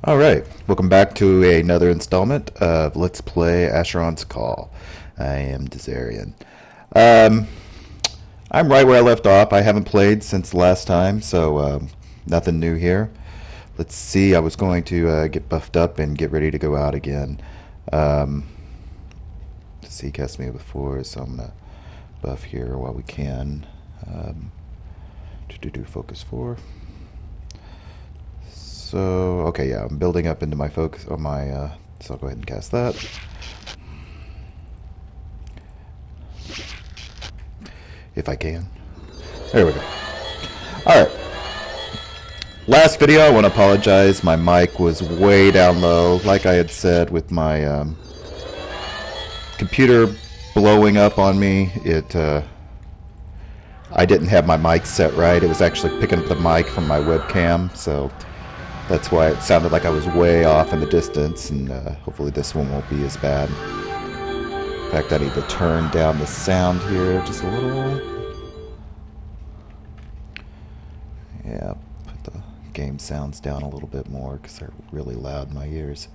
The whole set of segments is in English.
All right, welcome back to another installment of Let's Play Asheron's Call. I am Desarian. Um, I'm right where I left off. I haven't played since last time, so nothing new here. Let's see. I was going to get buffed up and get ready to go out again. Um, he cast me before, so I'm gonna buff here while we can. To do focus 4. So, okay, yeah, I'm building up into my focus on my, so I'll go ahead and cast that. If I can. There we go. Alright. Last video, I want to apologize. My mic was way down low. Like I had said, with my computer blowing up on me, I didn't have my mic set right. It was actually picking up the mic from my webcam, so that's why it sounded like I was way off in the distance, and hopefully this one won't be as bad. In fact, I need to turn down the sound here just a little. Yeah, put the game sounds down a little bit more because they're really loud in my ears.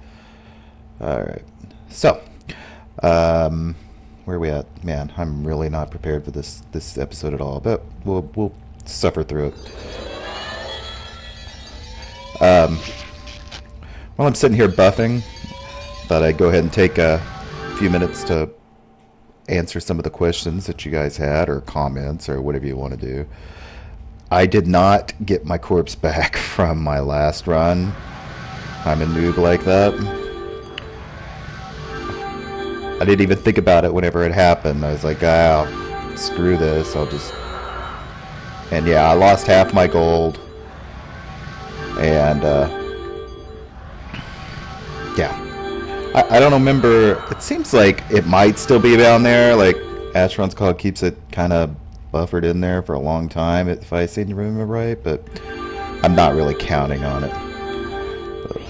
Alright, so, where are we at? Man, I'm really not prepared for this episode at all, but we'll suffer through it. While I'm sitting here buffing, thought I'd go ahead and take a few minutes to answer some of the questions that you guys had, or comments, or whatever you want to do. I did not get my corpse back from my last run. I'm a noob like that. I didn't even think about it whenever it happened. I was like, screw this, I'll just... And yeah, I lost half my gold. And, yeah. I don't remember. It seems like it might still be down there. Like, Asheron's Call keeps it kind of buffered in there for a long time, if I seem to remember right. But I'm not really counting on it. But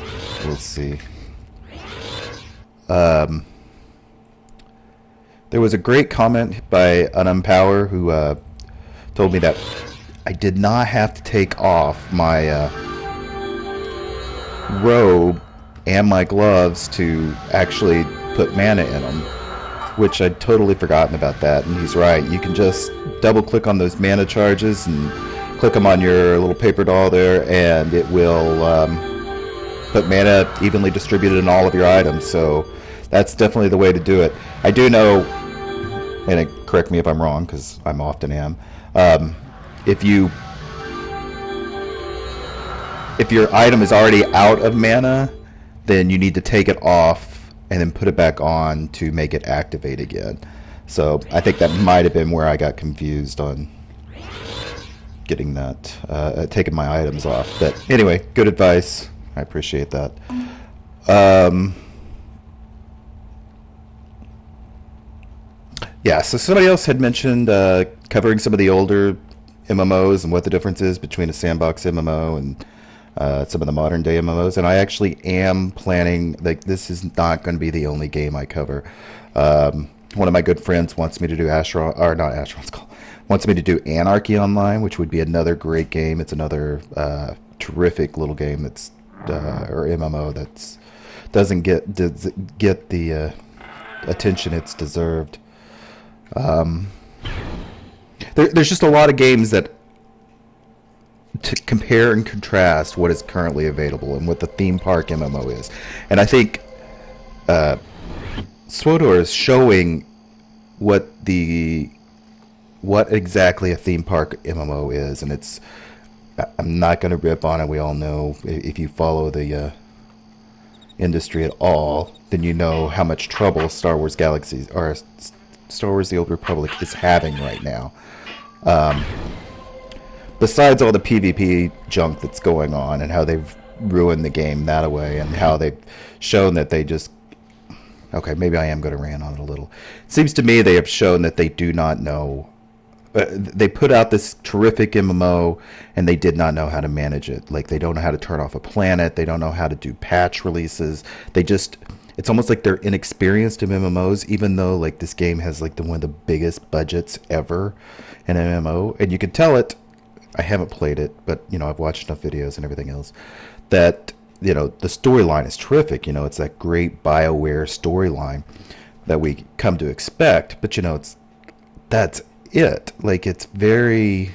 we'll see. There was a great comment by Unumpower who told me that I did not have to take off my robe and my gloves to actually put mana in them, which I'd totally forgotten about that. And he's right. You can just double click on those mana charges and click them on your little paper doll there, and it will put mana evenly distributed in all of your items. So that's definitely the way to do it. I do know, and correct me if I'm wrong, because I'm often am, if your item is already out of mana, then you need to take it off and then put it back on to make it activate again. So I think that might have been where I got confused on getting that, taking my items off. But anyway, good advice. I appreciate that. Yeah, so somebody else had mentioned covering some of the older MMOs and what the difference is between a Sandbox MMO and some of the modern day MMOs, and I actually am planning, like, this is not going to be the only game I cover. One of my good friends wants me to do Asheron, or not Asheron's Call, wants me to do Anarchy Online, which would be another great game. It's another terrific little game that's, or MMO that's doesn't get the attention it's deserved. There's just a lot of games that to compare and contrast what is currently available and what the theme park MMO is. And I think SWTOR is showing what exactly a theme park MMO is, and it's, I'm not going to rip on it. We all know, if you follow the industry at all, then you know how much trouble Star Wars Galaxies, or Star Wars The Old Republic, is having right now. Besides all the PvP junk that's going on and how they've ruined the game that way, and how they've shown that they just... Okay, maybe I am going to rant on it a little. It seems to me they have shown that they do not know... they put out this terrific MMO, and they did not know how to manage it. Like, they don't know how to turn off a planet. They don't know how to do patch releases. They just... It's almost like they're inexperienced in MMOs, even though, like, this game has, like, one of the biggest budgets ever in MMO. And you can tell it... I haven't played it, but, you know, I've watched enough videos and everything else, that the storyline is terrific. It's that great BioWare storyline that we come to expect. But that's it. Like, it's very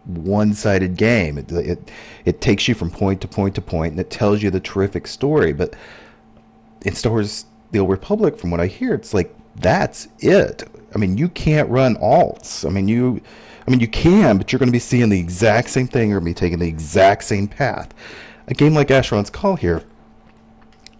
one-sided game. It takes you from point to point to point, and it tells you the terrific story. But in Star Wars: The Old Republic, from what I hear, it's like that's it. I mean, you can't run alts. You can, but you're going to be seeing the exact same thing. You're going to be taking the exact same path. A game like Asheron's Call here,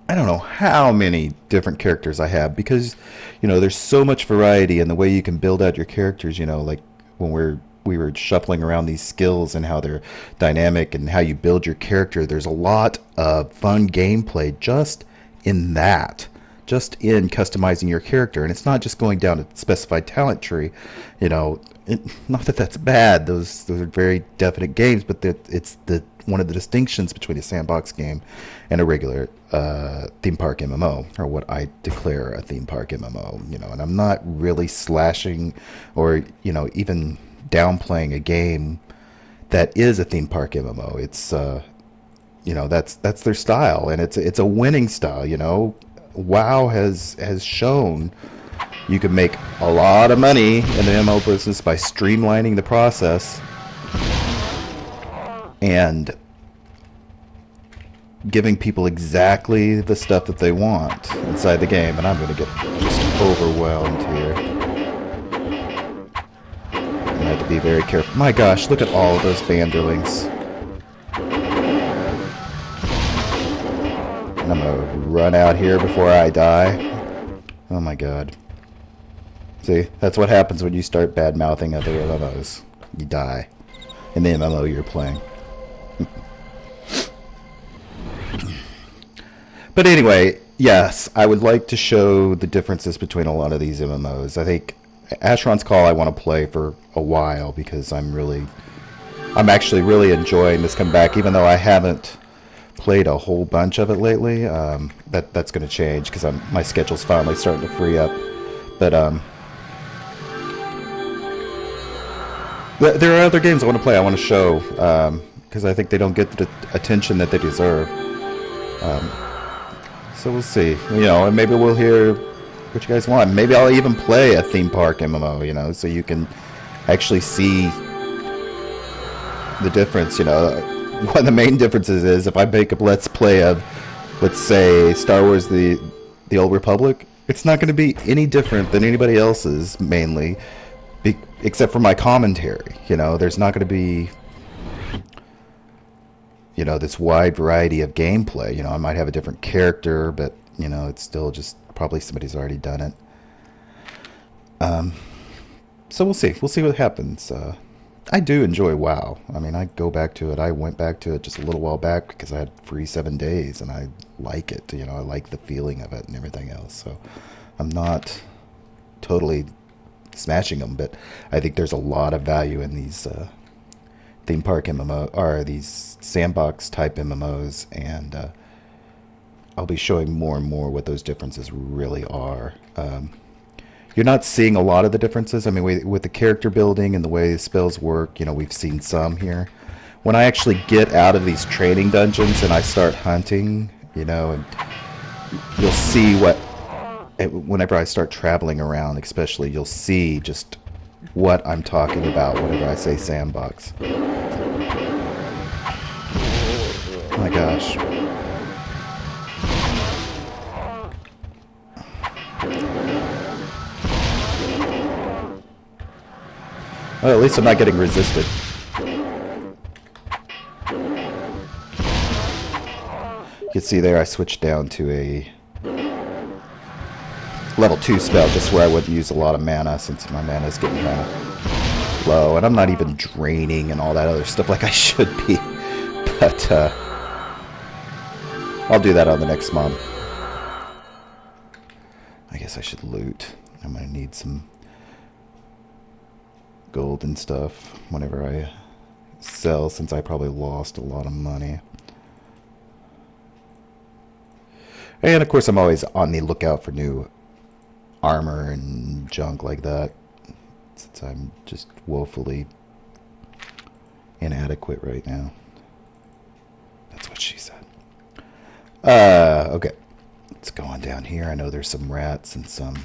I don't know how many different characters I have, because there's so much variety in the way you can build out your characters. Like when we were shuffling around these skills and how they're dynamic and how you build your character. There's a lot of fun gameplay just in that, just in customizing your character. And it's not just going down a specified talent tree. Not that that's bad. Those are very definite games, but it's one of the distinctions between a sandbox game and a regular theme park MMO, or what I declare a theme park MMO. And I'm not really slashing or even downplaying a game that is a theme park MMO. It's that's their style, and it's a winning style. WoW has shown you can make a lot of money in the MMO business by streamlining the process and giving people exactly the stuff that they want inside the game. And I'm going to get just overwhelmed here. I have to be very careful. My gosh, look at all of those banderlings. And I'm going to run out here before I die. Oh my god. See, that's what happens when you start bad-mouthing other MMOs. You die in the MMO you're playing. But anyway, yes, I would like to show the differences between a lot of these MMOs. I think Asheron's Call I want to play for a while, because I'm actually really enjoying this comeback, even though I haven't played a whole bunch of it lately. That's going to change, because my schedule's finally starting to free up. But there are other games I want to play. I want to show, because I think they don't get the attention that they deserve. So we'll see. And maybe we'll hear what you guys want. Maybe I'll even play a theme park MMO, so you can actually see the difference. One of the main differences is if I make a let's play of, let's say, Star Wars: The Old Republic, it's not going to be any different than anybody else's, mainly, except for my commentary. There's not going to be this wide variety of gameplay. I might have a different character, but it's still just probably somebody's already done it. So we'll see what happens. I do enjoy WoW. I go back to it. I went back to it just a little while back because I had free 7 days, and I like it. I like the feeling of it and everything else. So I'm not totally smashing them, but I think there's a lot of value in these theme park MMO, or these sandbox type MMOs, and I'll be showing more and more what those differences really are. You're not seeing a lot of the differences. With the character building and the way the spells work, we've seen some here. When I actually get out of these training dungeons and I start hunting, and you'll see whenever I start traveling around, especially, you'll see just what I'm talking about whenever I say sandbox. Oh my gosh. Well, at least I'm not getting resisted. You can see there I switched down to a level 2 spell, just where I wouldn't use a lot of mana, since my mana is getting kind of low, and I'm not even draining and all that other stuff like I should be. But I'll do that on the next month. I guess I should loot. I'm gonna need some gold and stuff whenever I sell, since I probably lost a lot of money. And of course I'm always on the lookout for new armor and junk like that, since I'm just woefully inadequate right now. That's what she said. Okay. Let's go on down here. I know there's some rats and some...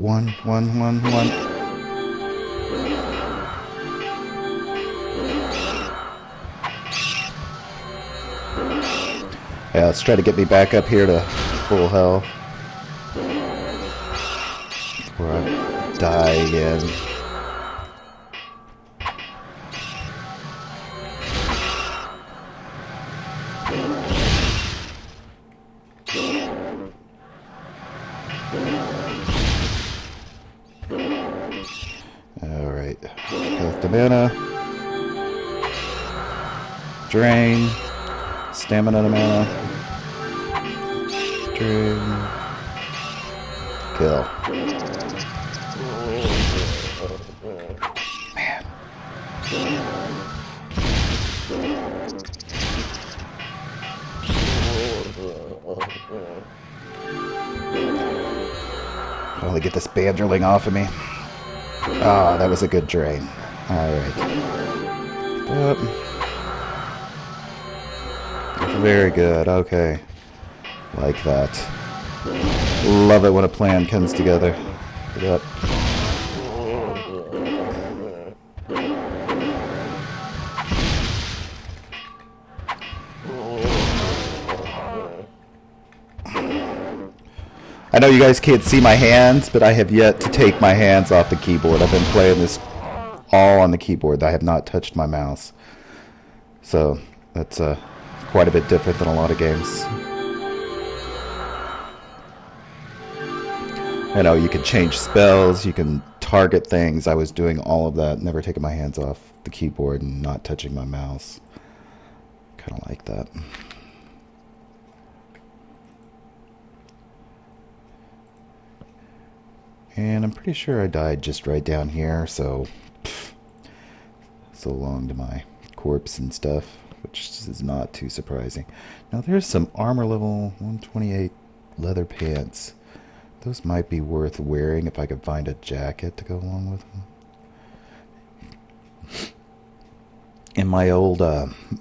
One. Yeah, let's try to get me back up here to full health. Before I die again. Alright. Health to mana. Drain. Stamina to mana. Drain. Kill. Man. Finally get this banderling off of me. Ah, that was a good drain. Alright. Very good, okay. Like that. Love it when a plan comes together. Yep. I know you guys can't see my hands, but I have yet to take my hands off the keyboard. I've been playing this all on the keyboard. I have not touched my mouse. So, that's quite a bit different than a lot of games. I know you can change spells, you can target things. I was doing all of that, never taking my hands off the keyboard and not touching my mouse. Kind of like that. And I'm pretty sure I died just right down here, so so long to my corpse and stuff, which is not too surprising. Now there's some armor level 128 leather pants. Those might be worth wearing if I could find a jacket to go along with them. In my old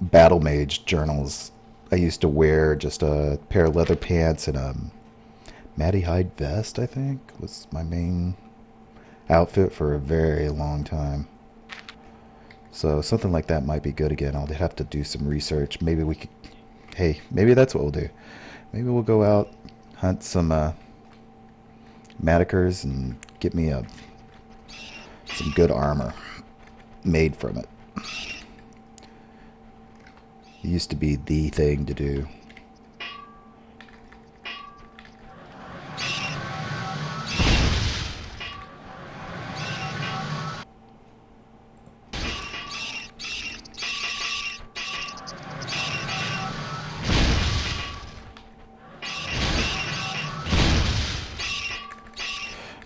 Battle Mage journals, I used to wear just a pair of leather pants and a Matty Hide vest, I think, was my main outfit for a very long time. So something like that might be good again. I'll have to do some research. Maybe we could... Hey, maybe that's what we'll do. Maybe we'll go out, hunt some Maticers and get me some good armor made from it. It used to be the thing to do.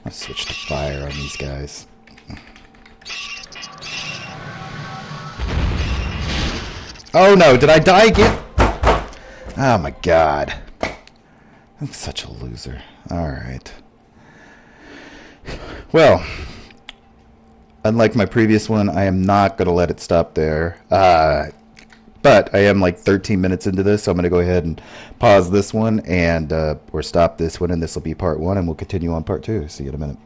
I'll switch to fire on these guys. Oh no, did I die again? Oh my god. I'm such a loser. Alright. Well, unlike my previous one, I am not going to let it stop there. But I am like 13 minutes into this, so I'm going to go ahead and pause this one and or stop this one, and this will be part 1, and we'll continue on part 2. See you in a minute.